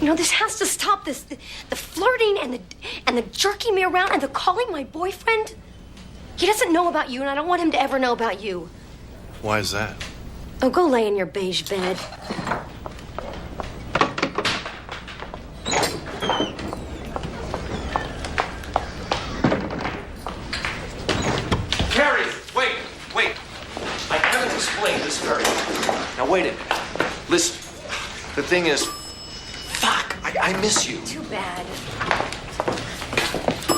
You know, this has to stop. The flirting and the jerking me around and the calling my boyfriend. He doesn't know about you, and I don't want him to ever know about you. Why is that? Oh, go lay in your beige bed. Carrie, wait. I haven't explained this very well. Now, wait a minute. Listen, the thing is, fuck, I miss you. Too bad.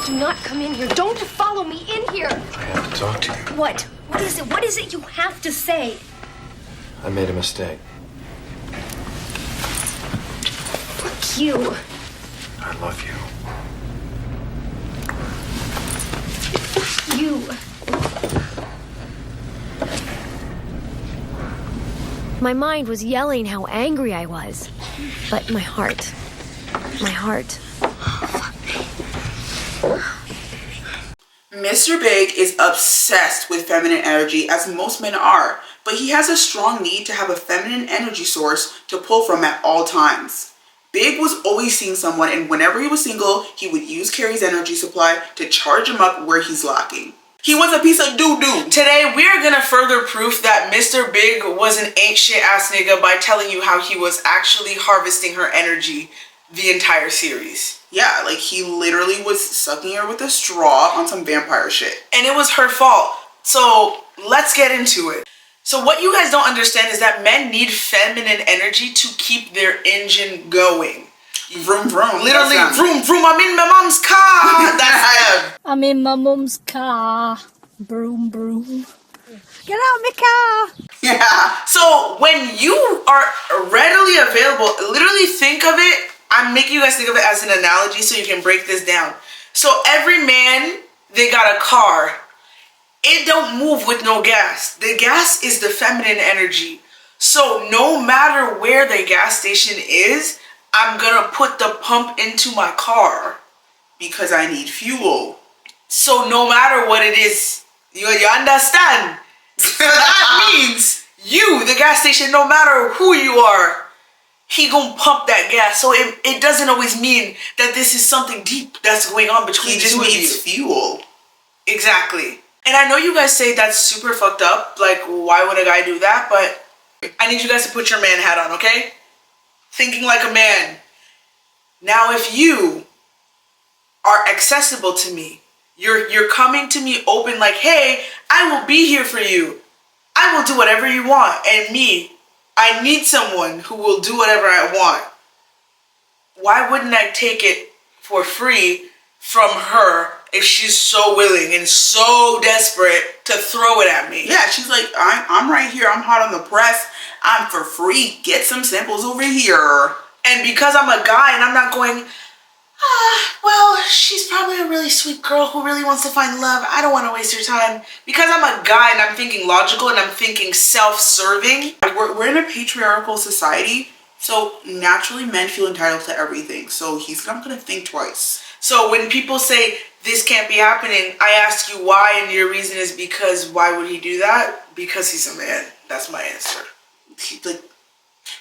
Do not come in here. Don't follow me in here. I have to talk to you. What? What is it? What is it you have to say? I made a mistake. Fuck you. I love you. You. My mind was yelling how angry I was. But my heart. Mr. Big is obsessed with feminine energy, as most men are, but he has a strong need to have a feminine energy source to pull from at all times. Big was always seeing someone, and whenever he was single, he would use Carrie's energy supply to charge him up where he's lacking. He was a piece of doo-doo. Today, we are gonna further proof that Mr. Big was an ain't shit ass nigga by telling you how he was actually harvesting her energy the entire series. Yeah, like he literally was sucking her with a straw on some vampire shit. And it was her fault. So let's get into it. So what you guys don't understand is that men need feminine energy to keep their engine going. Vroom vroom. Literally vroom vroom. I'm in my mom's car. That's him. I'm in my mum's car. Broom, broom. Get out of my car. Yeah. So when you are readily available, literally think of it. I'm making you guys think of it as an analogy so you can break this down. So every man, they got a car. It don't move with no gas. The gas is the feminine energy. So no matter where the gas station is, I'm gonna put the pump into my car because I need fuel. So no matter what it is, you understand? So that means you, the gas station, no matter who you are, he gonna pump that gas. So it doesn't always mean that this is something deep that's going on between the two of you. He just needs fuel. Exactly. And I know you guys say that's super fucked up. Like, why would a guy do that? But I need you guys to put your man hat on, okay? Thinking like a man. Now, if you are accessible to me, you're coming to me open like, hey, I will be here for you. I will do whatever you want. And me, I need someone who will do whatever I want. Why wouldn't I take it for free from her if she's so willing and so desperate to throw it at me? Yeah, she's like, I'm right here. I'm hot on the press. I'm for free. Get some samples over here. And because I'm a guy and I'm not going, well, she's probably a really sweet girl who really wants to find love. I don't want to waste her time. Because I'm a guy and I'm thinking logical and I'm thinking self-serving. We're in a patriarchal society, so naturally men feel entitled to everything. So he's not going to think twice. So when people say this can't be happening, I ask you why, and your reason is because why would he do that? Because he's a man. That's my answer. Like,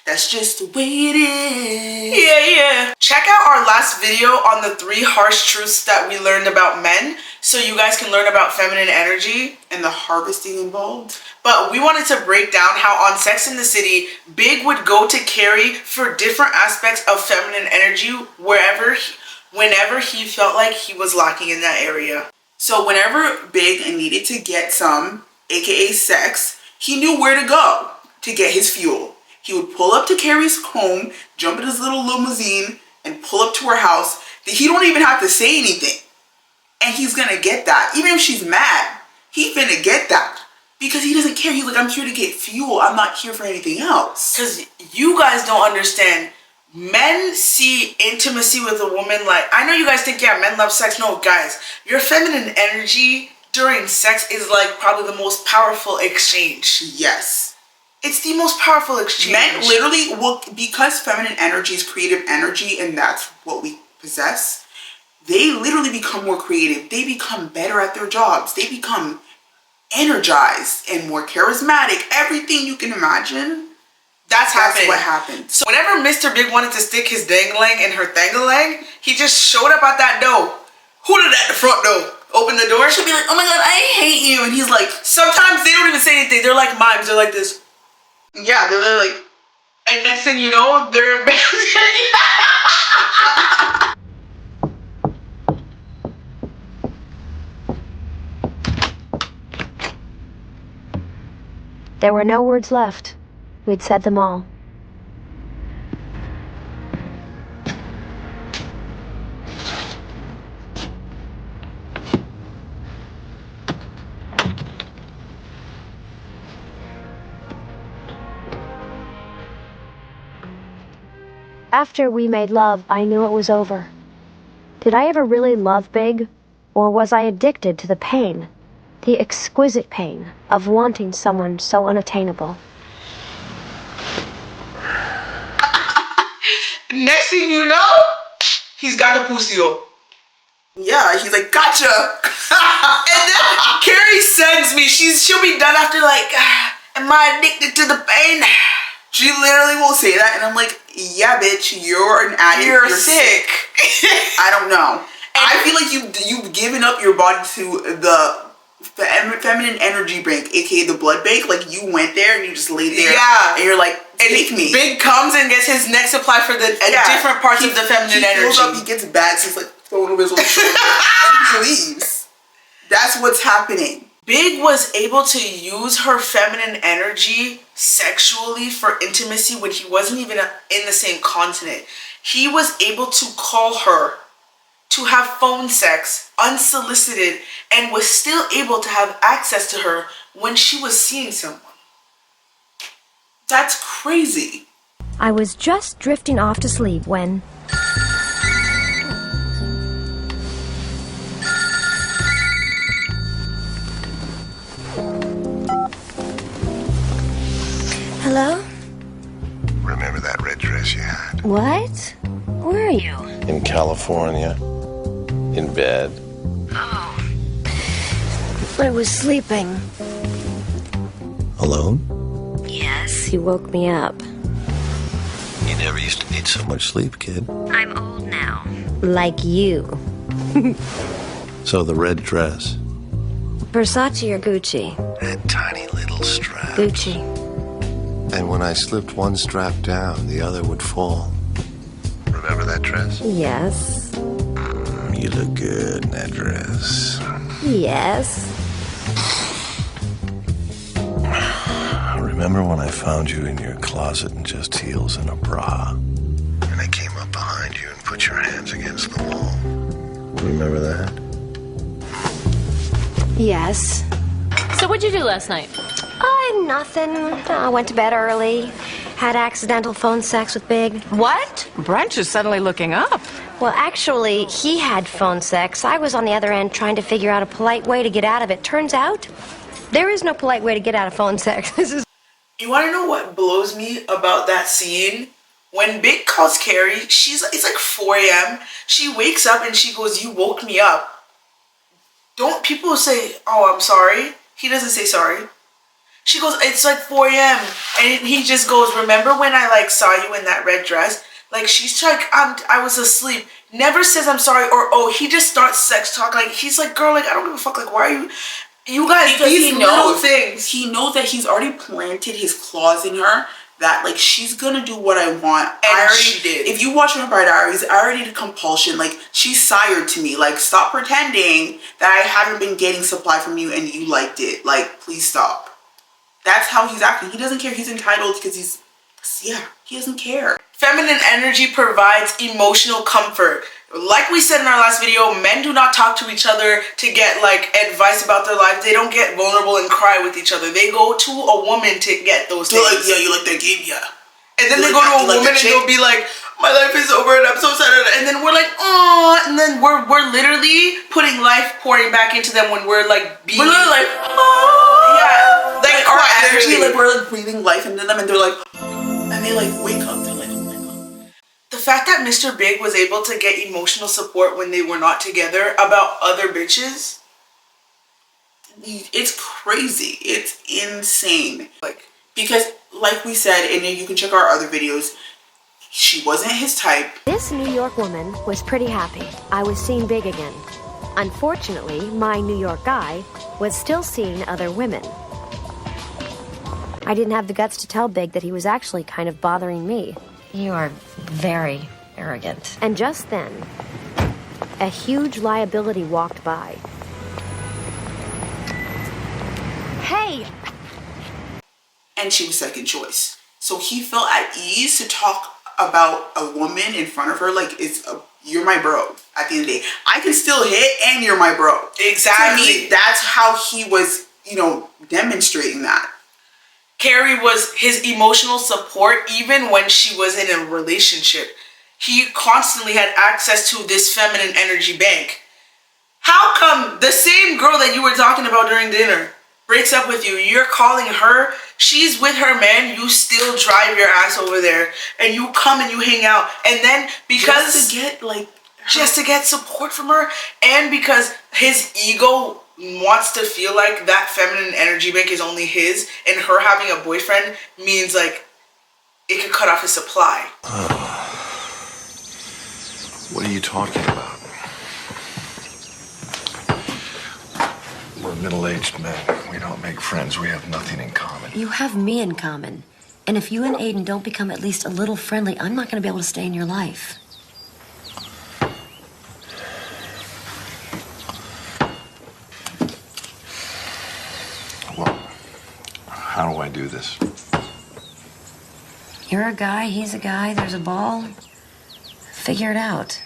that's just the way it is. Yeah. Check out our last video on the 3 harsh truths that we learned about men, so you guys can learn about feminine energy and the harvesting involved. But we wanted to break down how on Sex and the City, Big would go to Carrie for different aspects of feminine energy whenever he felt like he was lacking in that area. So whenever Big needed to get some, aka sex, he knew where to go to get his fuel. He would pull up to Carrie's home, jump in his little limousine, and pull up to her house. He don't even have to say anything. And he's gonna get that. Even if she's mad, he finna get that. Because he doesn't care. He's like, I'm here to get fuel. I'm not here for anything else. Because you guys don't understand. Men see intimacy with a woman like, I know you guys think, yeah, men love sex. No, guys, your feminine energy during sex is like probably the most powerful exchange. Yes. It's the most powerful exchange. Men literally will, because feminine energy is creative energy and that's what we possess, they literally become more creative. They become better at their jobs. They become energized and more charismatic. Everything you can imagine, That's what happened. So whenever Mr. Big wanted to stick his dangling in her thangalang, he just showed up at that door. Hooted at the front door. Open the door. She'll be like, oh my god, I hate you. And he's like, sometimes they don't even say anything. They're like mimes. They're like this. Yeah, they're like, and next thing you know, they're There were no words left. We'd said them all. After we made love, I knew it was over. Did I ever really love Big? Or was I addicted to the pain? The exquisite pain of wanting someone so unattainable. Next thing you know, he's got a pussy. Yeah, he's like, gotcha. And then Carrie sends me, she'll be done after like, am I addicted to the pain? She literally will say that, and I'm like, yeah, bitch, you're an addict. You're sick. I don't know. And I feel like you've given up your body to the feminine energy bank, aka the blood bank. Like, you went there and you just laid there. Yeah. And you're like, take me. Big comes and gets his next supply for the different parts of the feminine energy. He goes up, he gets bags, he's like throwing over his own shoulder, and he leaves. That's what's happening. Big was able to use her feminine energy sexually for intimacy when he wasn't even in the same continent. He was able to call her, to have phone sex unsolicited, and was still able to have access to her when she was seeing someone. That's crazy. I was just drifting off to sleep when... Hello? Remember that red dress you had? What? Where are you? In California. In bed. Oh. I was sleeping. Alone? Yes, you woke me up. You never used to need so much sleep, kid. I'm old now. Like you. So the red dress. Versace or Gucci? That tiny little strap. Gucci. And when I slipped one strap down, the other would fall. Remember that dress? Yes. You look good in that dress. Yes. Remember when I found you in your closet in just heels and a bra? And I came up behind you and put your hands against the wall. Remember that? Yes. So what'd you do last night? Nothing. I went to bed early. Had accidental phone sex with Big. What? Brunch is suddenly looking up. Well, actually, he had phone sex. I was on the other end trying to figure out a polite way to get out of it. Turns out, there is no polite way to get out of phone sex. You want to know what blows me about that scene? When Big calls Carrie, it's like 4 a.m. She wakes up and she goes, you woke me up. Don't people say, oh, I'm sorry? He doesn't say sorry. She goes, it's like 4 a.m. And he just goes, remember when I like saw you in that red dress? Like, she's like, I was asleep. Never says I'm sorry, or oh, he just starts sex talk. Like, he's like, girl, like, I don't give a fuck. Like, why are you guys, because these he little knows things. He knows that he's already planted his claws in her, that like she's gonna do what I want. And she did. If you watch Vampire Diaries, I already did compulsion. Like, she's sired to me. Like, stop pretending that I haven't been getting supply from you and you liked it. Like, please stop. That's how he's acting. He doesn't care. He's entitled because he doesn't care. Feminine energy provides emotional comfort. Like we said in our last video, men do not talk to each other to get like advice about their life. They don't get vulnerable and cry with each other. They go to a woman to get those things. Like, yeah, you like that game? Yeah. And then they go to a woman and they'll be like, my life is over and I'm so sad. And then we're like, oh, and then we're literally putting life pouring back into them when we're like being. We're literally like, oh. Yeah. Like our energy, like we're like breathing life into them and they're like, and they like wake up. They're like, oh my god. The fact that Mr. Big was able to get emotional support when they were not together about other bitches, it's crazy. It's insane. Like, because like we said, and you can check our other videos, she wasn't his type. This New York woman was pretty happy. I was seeing Big again. Unfortunately, my New York guy was still seeing other women. I didn't have the guts to tell Big that he was actually kind of bothering me. You are very arrogant. And just then, a huge liability walked by. Hey! And she was second choice. So he felt at ease to talk about a woman in front of her like you're my bro at the end of the day. I can still hit and you're my bro. Exactly. To me, that's how he was, demonstrating that. Carrie was his emotional support even when she was in a relationship. He constantly had access to this feminine energy bank. How come the same girl that you were talking about during dinner breaks up with you? You're calling her, she's with her man, you still drive your ass over there and you come and you hang out. And then because just to get just to get support from her, and because his ego wants to feel like that feminine energy bank is only his, and her having a boyfriend means like it could cut off his supply. What are you talking about? We're middle-aged men. We don't make friends. We have nothing in common. You have me in common. And if you and Aiden don't become at least a little friendly, I'm not going to be able to stay in your life. Well, how do I do this? You're a guy, he's a guy, there's a ball. Figure it out.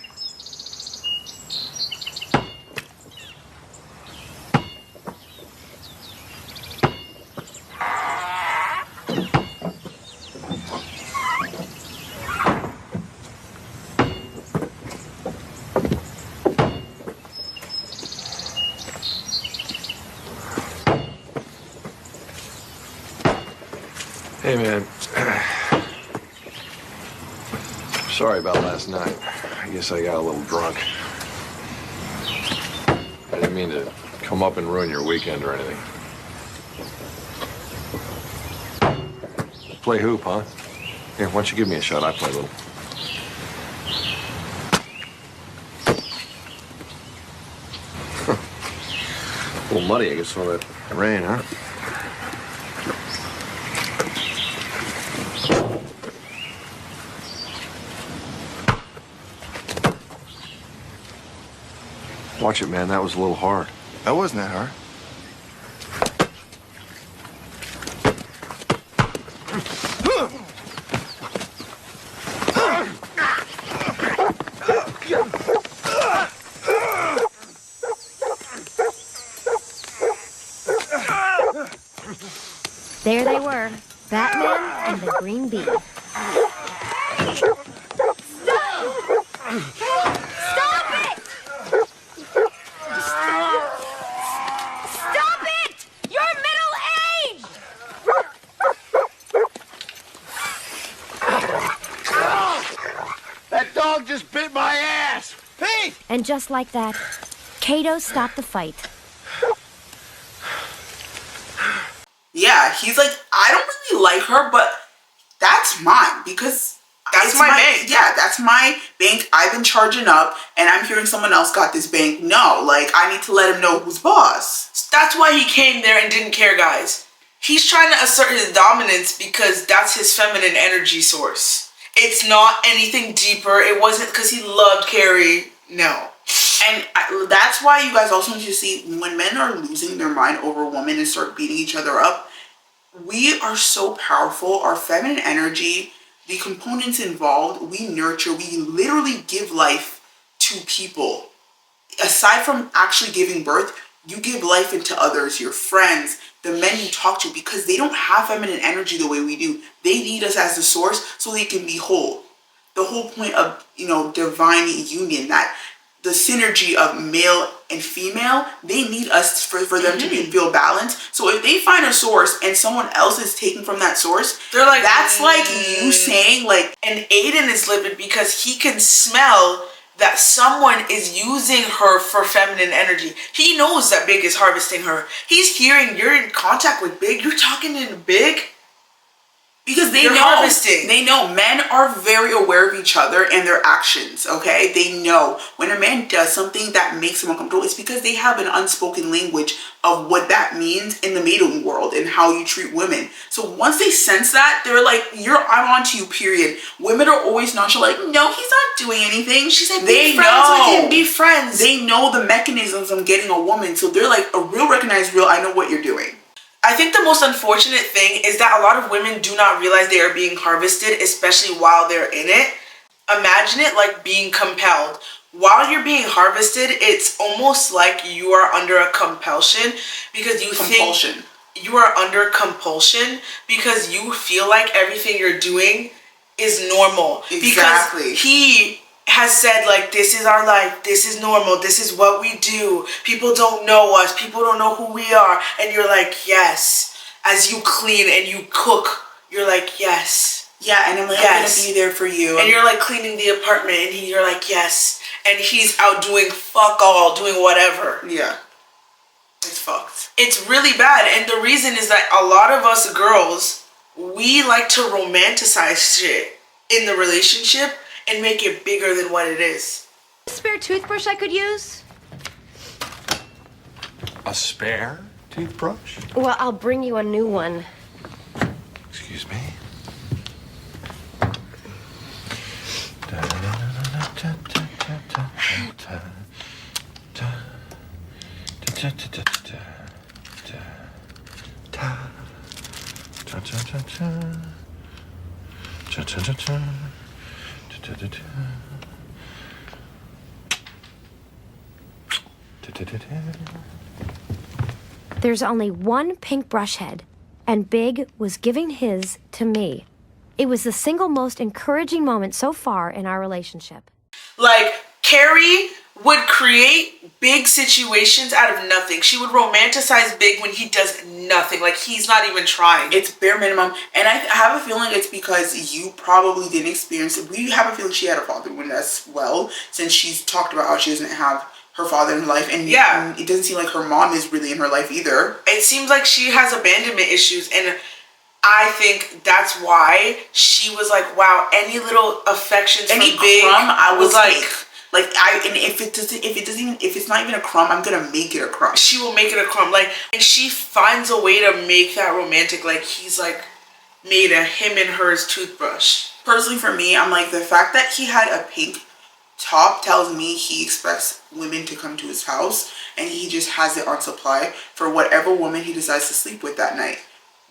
Hey, man. Sorry about last night. I guess I got a little drunk. I didn't mean to come up and ruin your weekend or anything. Play hoop, huh? Here, why don't you give me a shot? I play a little. A little muddy, I guess, all that rain, huh? Watch it, man. That was a little hard. That wasn't that hard. There they were, Batman and the Green Bee. And just like that, Kato stopped the fight. Yeah, he's like, I don't really like her, but that's mine because that's my bank. Yeah, that's my bank. I've been charging up and I'm hearing someone else got this bank. No, like I need to let him know who's boss. That's why he came there and didn't care, guys. He's trying to assert his dominance because that's his feminine energy source. It's not anything deeper. It wasn't because he loved Carrie. No. And that's why you guys also need to see when men are losing their mind over a woman and start beating each other up, we are so powerful. Our feminine energy, the components involved, we nurture, we literally give life to people. Aside from actually giving birth, you give life into others, your friends, the men you talk to, because they don't have feminine energy the way we do. They need us as the source so they can be whole. The whole point of, divine union, that the synergy of male and female, they need us for them to feel balanced. So if they find a source and someone else is taking from that source, they're like, that's like you saying like, and Aiden is livid because he can smell that someone is using her for feminine energy. He knows that Big is harvesting her. He's hearing you're in contact with Big. You're talking to Big. Because they You're know, harvesting. they know men are very aware of each other and their actions, okay? They know when a man does something that makes them uncomfortable, it's because they have an unspoken language of what that means in the mating world and how you treat women. So once they sense that, they're like, I'm on to you, period. Women are always nonchalant, like, no, he's not doing anything. She said, be friends with him, be friends. They know the mechanisms of getting a woman, so they're like, a real recognized real, I know what you're doing. I think the most unfortunate thing is that a lot of women do not realize they are being harvested, especially while they're in it. Imagine it like being compelled. While you're being harvested, it's almost like you are under a compulsion because you think you are under compulsion because you feel like everything you're doing is normal. Exactly. Because he has said, like, this is our life, this is normal, this is what we do, people don't know us, people don't know who we are, and you're like, yes. As you clean and you cook, you're like, yes. Yeah, and I'm like, yes. I'm gonna be there for you. And you're like cleaning the apartment and you're like, yes. And he's out doing fuck all, doing whatever. Yeah. It's fucked. It's really bad. And the reason is that a lot of us girls, we like to romanticize shit in the relationship and make it bigger than what it is. A spare toothbrush I could use? A spare toothbrush? Well, I'll bring you a new one. Excuse me. There's only one pink brush head, and Big was giving his to me. It was the single most encouraging moment so far in our relationship. Like, Carrie would create big situations out of nothing. She would romanticize Big when he does nothing. Like, he's not even trying. It's bare minimum. And I have a feeling it's because you probably didn't experience it. We have a feeling she had a father when as well, since she's talked about how she doesn't have her father in her life. And yeah, it doesn't seem like her mom is really in her life either. It seems like she has abandonment issues, and I think that's why she was like, wow, any little affections from Big, crumb I was like and if it's not even a crumb, I'm gonna make it a crumb. She will make it a crumb. Like, and she finds a way to make that romantic. Like, he's like made a him and hers toothbrush. Personally, for me, I'm like, the fact that he had a pink top tells me he expects women to come to his house, and he just has it on supply for whatever woman he decides to sleep with that night.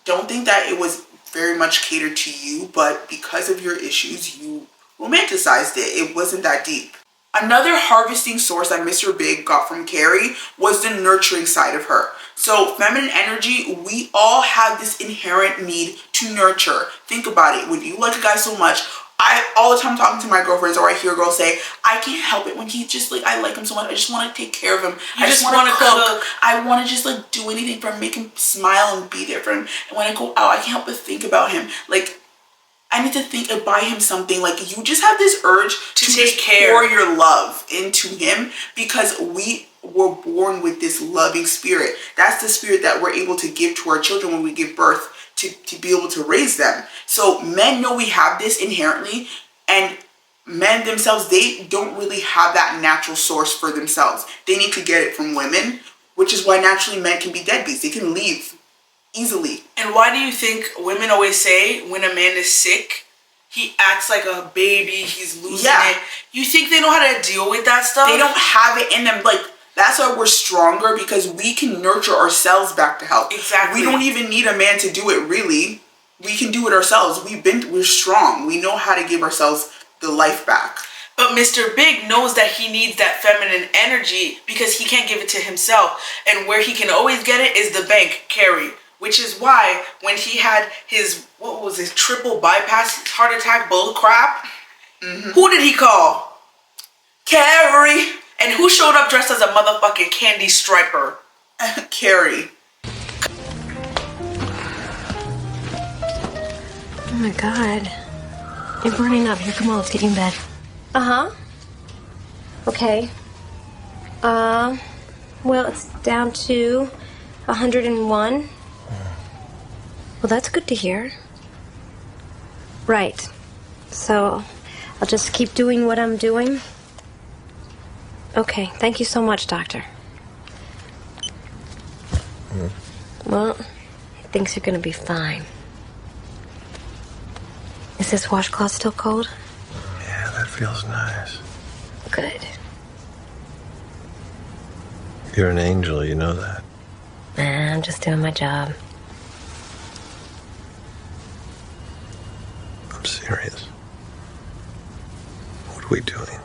Don't think that it was very much catered to you, but because of your issues, you romanticized it. It wasn't that deep. Another harvesting source that Mr. Big got from Carrie was the nurturing side of her. So feminine energy, we all have this inherent need to nurture. Think about it. When you like a guy so much, I all the time talking to my girlfriends, or I hear girls say, I can't help it when he just like, I like him so much, I just want to take care of him. I just want to cook. I want to just like do anything for him, make him smile and be there for him. And when I go out, I can't help but think about him. Like, I need to think and buy him something. Like, you just have this urge to take care, pour your love into him, because we were born with this loving spirit. That's the spirit that we're able to give to our children when we give birth, to be able to raise them. So men know we have this inherently, and men themselves, they don't really have that natural source for themselves. They need to get it from women, which is why naturally men can be deadbeats. They can leave easily. And why do you think women always say when a man is sick, he acts like a baby, he's losing it? You think they know how to deal with that stuff? They don't have it in them. Like, that's why we're stronger, because we can nurture ourselves back to health. Exactly. We don't even need a man to do it, really. We can do it ourselves. We're strong. We know how to give ourselves the life back. But Mr. Big knows that he needs that feminine energy because he can't give it to himself. And where he can always get it is the bank, Carrie. Which is why when he had his, what was his triple bypass, heart attack, bull crap, who did he call? Carrie. And who showed up dressed as a motherfucking candy striper? Carrie. Oh my god. You're burning up. Here, come on, let's get you in bed. Okay. Well, it's down to 101. Well, that's good to hear. Right. So, I'll just keep doing what I'm doing? Okay, thank you so much, Doctor. Well, he thinks you're gonna be fine. Is this washcloth still cold? Yeah, that feels nice. Good. You're an angel, you know that. Nah, I'm just doing my job. I'm serious. What are we doing?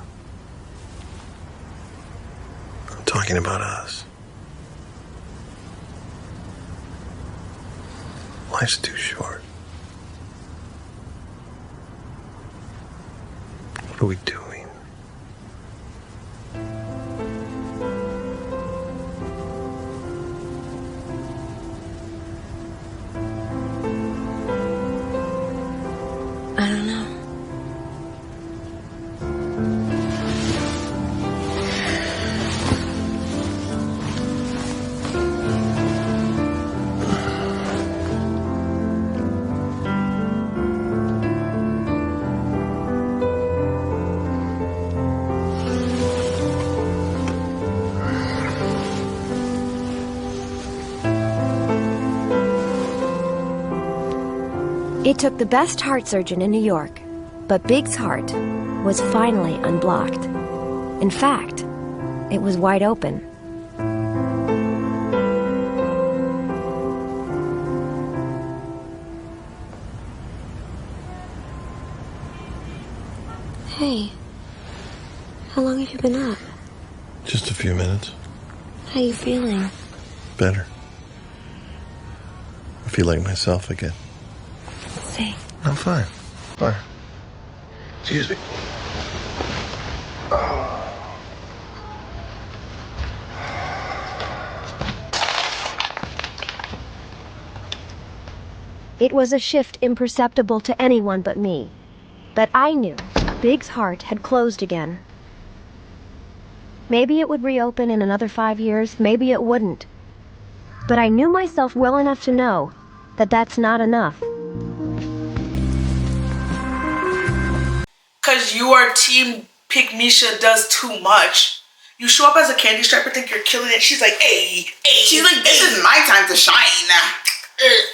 I'm talking about us. Life's too short. What are we doing? I don't know. It took the best heart surgeon in New York, but Big's heart was finally unblocked. In fact, it was wide open. Hey, how long have you been up? Just a few minutes. How you feeling? Better. I feel like myself again. See. I'm fine. Fine. Excuse me. It was a shift imperceptible to anyone but me. But I knew Big's heart had closed again. Maybe it would reopen in another 5 years, maybe it wouldn't. But I knew myself well enough to know that that's not enough. Because you are team Pick Misha does too much. You show up as a candy striper, think you're killing it. She's like, hey. She's like, this is my time to shine.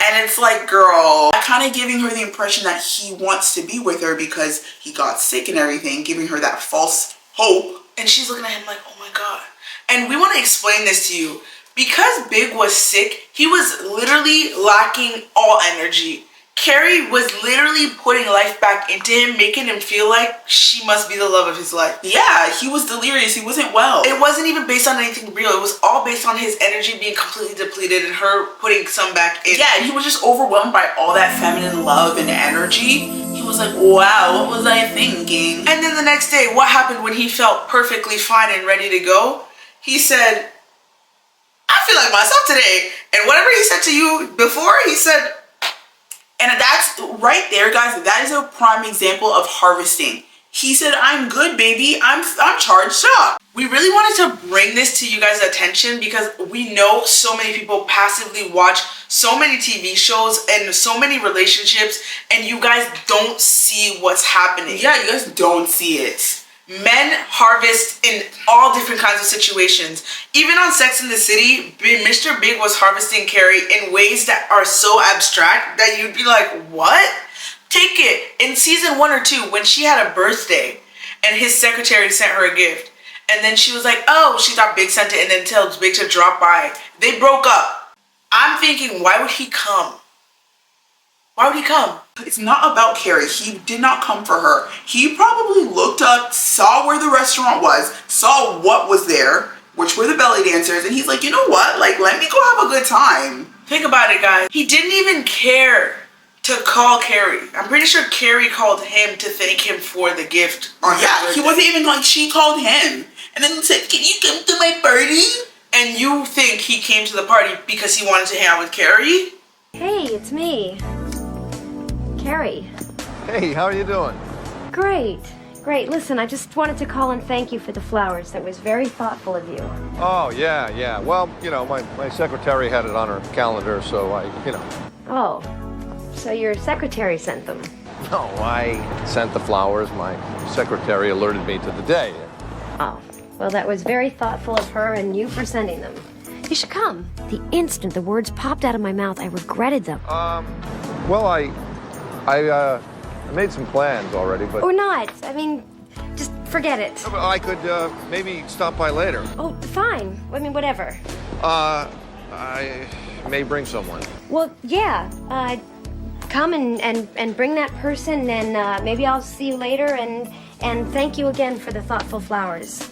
And it's like, girl, kind of giving her the impression that he wants to be with her because he got sick and everything, giving her that false hope. And she's looking at him like, oh my God. And we want to explain this to you. Because Big was sick, he was literally lacking all energy. Carrie was literally putting life back into him, making him feel like she must be the love of his life. Yeah, he was delirious. He wasn't well. It wasn't even based on anything real. It was all based on his energy being completely depleted and her putting some back in. Yeah, and he was just overwhelmed by all that feminine love and energy. He was like, wow, what was I thinking? And then the next day, what happened when he felt perfectly fine and ready to go? He said, I feel like myself today. And whatever he said to you before, he said... And that's right there, guys. That is a prime example of harvesting. He said, I'm good, baby. I'm charged up. We really wanted to bring this to you guys' attention because we know so many people passively watch so many TV shows and so many relationships, and you guys don't see what's happening. Yeah, you guys don't see it. Men harvest in all different kinds of situations. Even on Sex and the City, Mr. Big was harvesting Carrie in ways that are so abstract that you'd be like, what? Take it. In season 1 or 2, when she had a birthday and his secretary sent her a gift, and then she was like, oh, she thought Big sent it and then tells Big to drop by. They broke up. I'm thinking, why would he come? Why would he come? It's not about Carrie. He did not come for her. He probably looked up, saw where the restaurant was, saw what was there, which were the belly dancers, and he's like, you know what? Like, let me go have a good time. Think about it, guys. He didn't even care to call Carrie. I'm pretty sure Carrie called him to thank him for the gift. Yeah, he wasn't even like, she called him. And then said, can you come to my party? And you think he came to the party because he wanted to hang out with Carrie? Hey, it's me. Carrie. Hey, how are you doing? Great. Great. Listen, I just wanted to call and thank you for the flowers. That was very thoughtful of you. Oh, yeah. Well, you know, my secretary had it on her calendar, so I. Oh, so your secretary sent them? No, I sent the flowers. My secretary alerted me to the day. Oh, well, that was very thoughtful of her and you for sending them. You should come. The instant the words popped out of my mouth, I regretted them. Well, I made some plans already, but... Or not. I mean, just forget it. I could, maybe stop by later. Oh, fine. I mean, whatever. I may bring someone. Well, yeah. Come and bring that person, and maybe I'll see you later, and thank you again for the thoughtful flowers.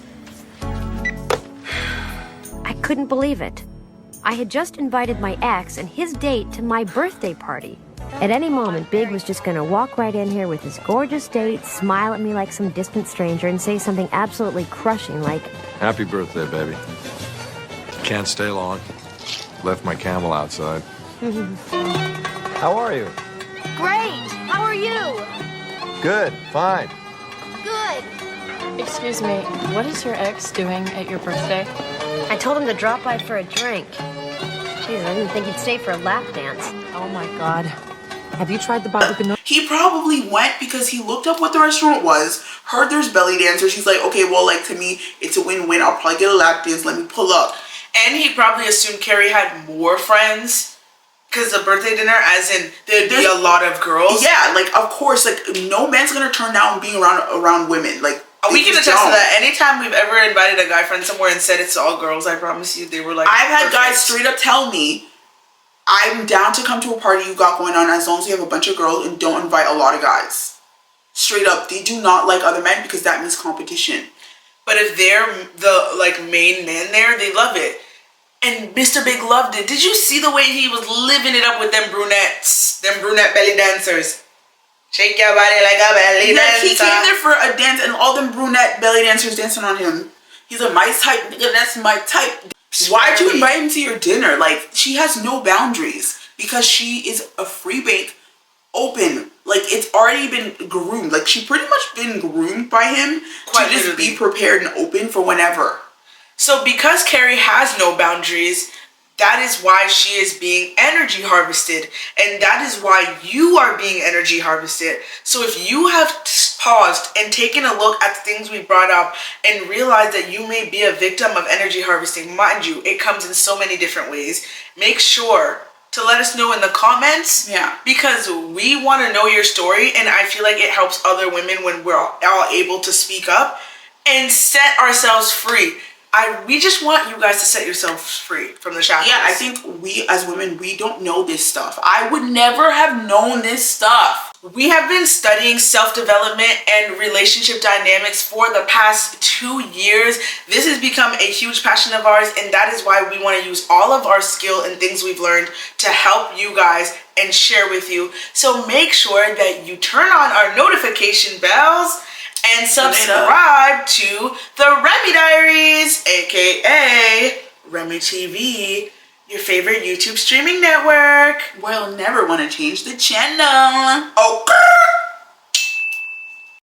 I couldn't believe it. I had just invited my ex and his date to my birthday party. At any moment, Big was just gonna walk right in here with his gorgeous date, smile at me like some distant stranger, and say something absolutely crushing like, Happy birthday, baby. Can't stay long. Left my camel outside. How are you? Great! How are you? Good, fine. Good! Excuse me, what is your ex doing at your birthday? I told him to drop by for a drink. Jeez, I didn't think he'd stay for a lap dance. Oh my god. Have you tried the barbecue? He probably went because he looked up what the restaurant was, heard there's belly dancers. He's like, okay, well, like, to me, it's a win-win. I'll probably get a lap dance. Let me pull up. And he probably assumed Carrie had more friends. Because the birthday dinner, as in, there'd be a lot of girls. Yeah, like, of course, like, no man's gonna turn down being around women. Like, we can attest to that. Anytime we've ever invited a guy friend somewhere and said it's all girls, I promise you, they were like, I've had perfect. guys straight up tell me, I'm down to come to a party you got going on as long as you have a bunch of girls and don't invite a lot of guys. Straight up, they do not like other men because that means competition. But if they're the, like, main men there, they love it. And Mr. Big loved it. Did you see the way he was living it up with them brunettes? Them brunette belly dancers. Shake your body like a belly dancer. He came there for a dance and all them brunette belly dancers dancing on him. He's like, my type, nigga, that's my type. Why'd you invite him to your dinner? Like, she has no boundaries because she is a free bake, open. Like, it's already been groomed. Like, she pretty much been groomed by him to just be prepared and open for whenever. So because Carrie has no boundaries, that is why she is being energy harvested. And that is why you are being energy harvested. So if you have paused and taken a look at the things we brought up and realized that you may be a victim of energy harvesting, mind you, it comes in so many different ways. Make sure to let us know in the comments. Yeah. Because we want to know your story, and I feel like it helps other women when we're all able to speak up and set ourselves free. We just want you guys to set yourselves free from the shackles. Yeah, I think we as women, we don't know this stuff. I would never have known this stuff. We have been studying self-development and relationship dynamics for the past 2 years. This has become a huge passion of ours, and that is why we want to use all of our skill and things we've learned to help you guys and share with you. So make sure that you turn on our notification bells and subscribe to the Remy Diaries, aka Remy TV, your favorite YouTube streaming network. We'll never want to change the channel. Okay.